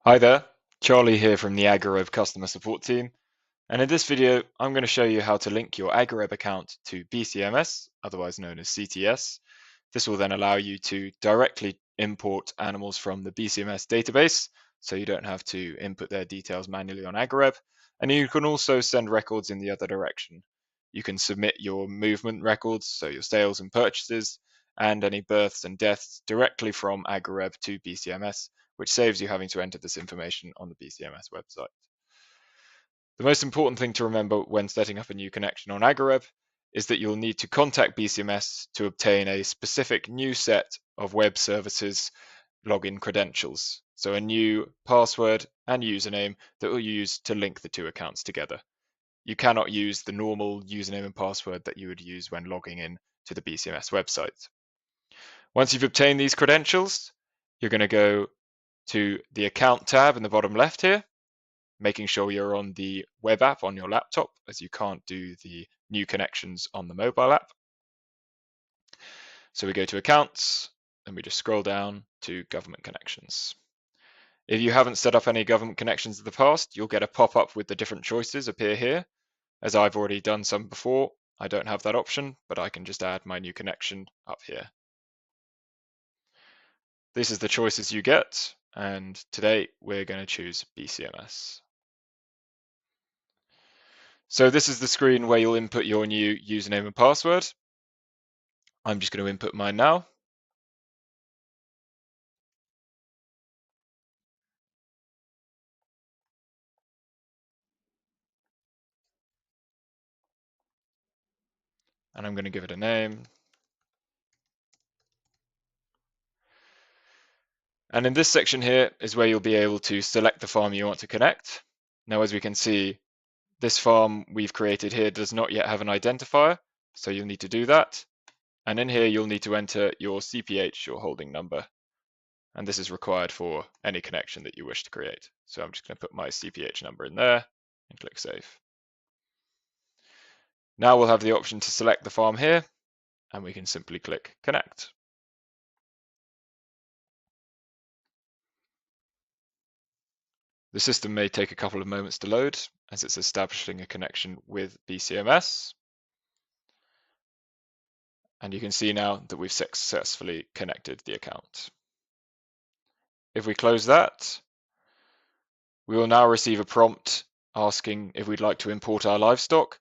Hi there, Charlie here from the AgriWebb customer support team, and in this video I'm going to show you how to link your AgriWebb account to BCMS, otherwise known as CTS. This will then allow you to directly import animals from the BCMS database, so you don't have to input their details manually on AgriWebb, and you can also send records in the other direction. You can submit your movement records, so your sales and purchases, and any births and deaths directly from AgriWebb to BCMS, which saves you having to enter this information on the BCMS website. The most important thing to remember when setting up a new connection on AgriWebb is that you'll need to contact BCMS to obtain a specific new set of web services login credentials, so a new password and username that will use to link the two accounts together. You cannot use the normal username and password that you would use when logging in to the BCMS website. Once you've obtained these credentials, you're going to go to the account tab in the bottom left here, making sure you're on the web app on your laptop, as you can't do the new connections on the mobile app. So we go to accounts, and we just scroll down to government connections. If you haven't set up any government connections in the past, you'll get a pop-up with the different choices appear here. As I've already done some before, I don't have that option, but I can just add my new connection up here. This is the choices you get, and today we're going to choose BCMS. So this is the screen where you'll input your new username and password. I'm just going to input mine now. And I'm going to give it a name. And in this section here is where you'll be able to select the farm you want to connect. Now, as we can see, this farm we've created here does not yet have an identifier, so you'll need to do that. And in here, you'll need to enter your CPH, your holding number. And this is required for any connection that you wish to create. So I'm just going to put my CPH number in there and click Save. Now we'll have the option to select the farm here, and we can simply click Connect. The system may take a couple of moments to load as it's establishing a connection with BCMS. And you can see now that we've successfully connected the account. If we close that, we will now receive a prompt asking if we'd like to import our livestock.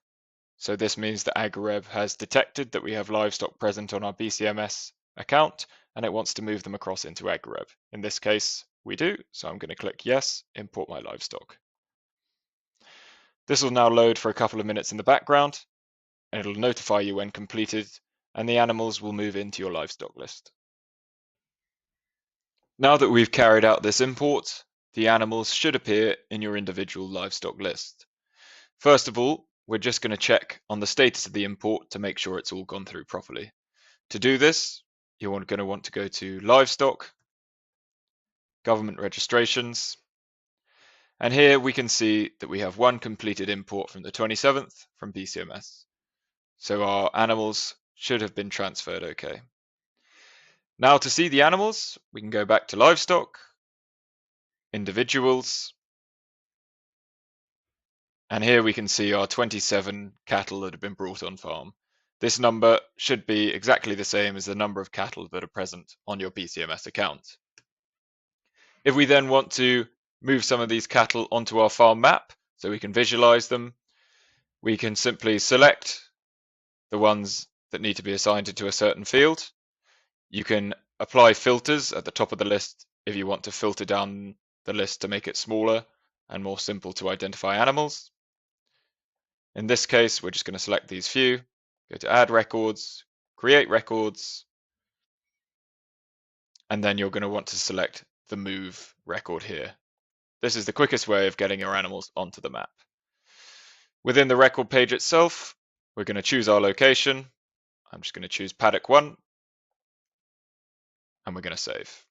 So this means that AgriWebb has detected that we have livestock present on our BCMS account, and it wants to move them across into AgriWebb. In this case, we do, so I'm going to click Yes, import my livestock. This will now load for a couple of minutes in the background, and it'll notify you when completed, and the animals will move into your livestock list. Now that we've carried out this import, the animals should appear in your individual livestock list. First of all, we're just going to check on the status of the import to make sure it's all gone through properly. To do this, you're going to want to go to Livestock, Government Registrations, and here we can see that we have one completed import from the 27th from BCMS. So our animals should have been transferred okay. Now to see the animals, we can go back to Livestock, Individuals, and here we can see our 27 cattle that have been brought on farm. This number should be exactly the same as the number of cattle that are present on your BCMS account. If we then want to move some of these cattle onto our farm map so we can visualize them, we can simply select the ones that need to be assigned to a certain field. You can apply filters at the top of the list if you want to filter down the list to make it smaller and more simple to identify animals. In this case, we're just going to select these few, go to Add Records, Create Records, and then you're going to want to select the Move record here. This is the quickest way of getting your animals onto the map. Within the record page itself, we're going to choose our location. I'm just going to choose Paddock 1, and we're going to save.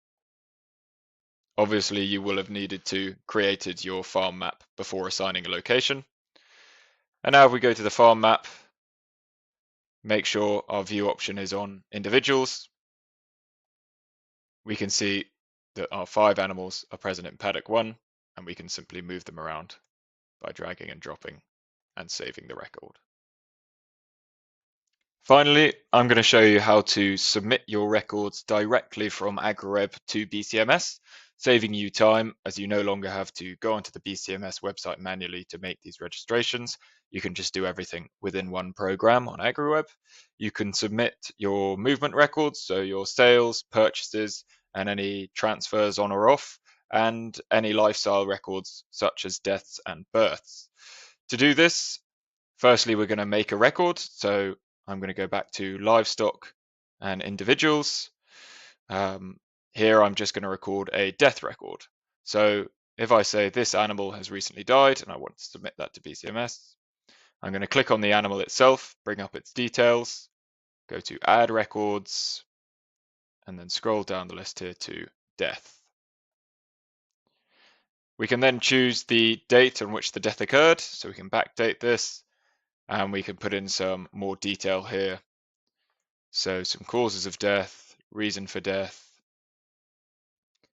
Obviously, you will have needed to created your farm map before assigning a location. And now if we go to the farm map, make sure our view option is on individuals. We can see that our 5 animals are present in paddock 1, and we can simply move them around by dragging and dropping and saving the record. Finally, I'm going to show you how to submit your records directly from AgriWebb to BCMS, saving you time as you no longer have to go onto the BCMS website manually to make these registrations. You can just do everything within one program on AgriWebb. You can submit your movement records, so your sales, purchases, and any transfers on or off, and any lifestyle records such as deaths and births. To do this, firstly, we're going to make a record. So I'm going to go back to livestock and individuals. Here I'm just going to record a death record. So if I say this animal has recently died and I want to submit that to BCMS, I'm going to click on the animal itself, bring up its details, go to add records, and then scroll down the list here to death. We can then choose the date on which the death occurred, so we can backdate this, and we can put in some more detail here. So some causes of death, reason for death,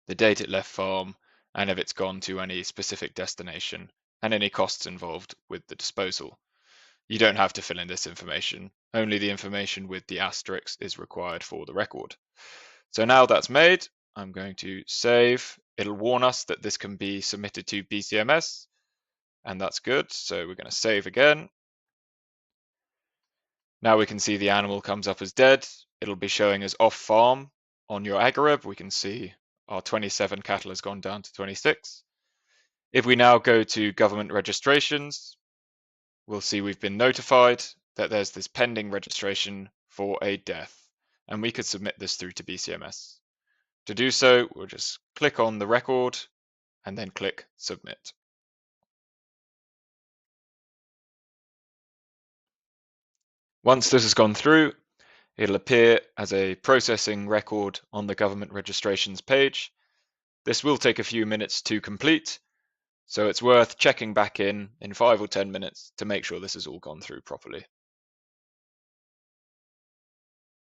the date it left farm, and if it's gone to any specific destination, and any costs involved with the disposal. You don't have to fill in this information. Only the information with the asterisk is required for the record. So now that's made, I'm going to save. It'll warn us that this can be submitted to BCMS, and that's good. So we're going to save again. Now we can see the animal comes up as dead. It'll be showing as off farm on your AgriWebb. We can see our 27 cattle has gone down to 26. If we now go to government registrations, we'll see we've been notified that there's this pending registration for a death, and we could submit this through to BCMS. To do so, we'll just click on the record and then click submit. Once this has gone through, it'll appear as a processing record on the government registrations page. This will take a few minutes to complete, so it's worth checking back in 5 or 10 minutes to make sure this has all gone through properly.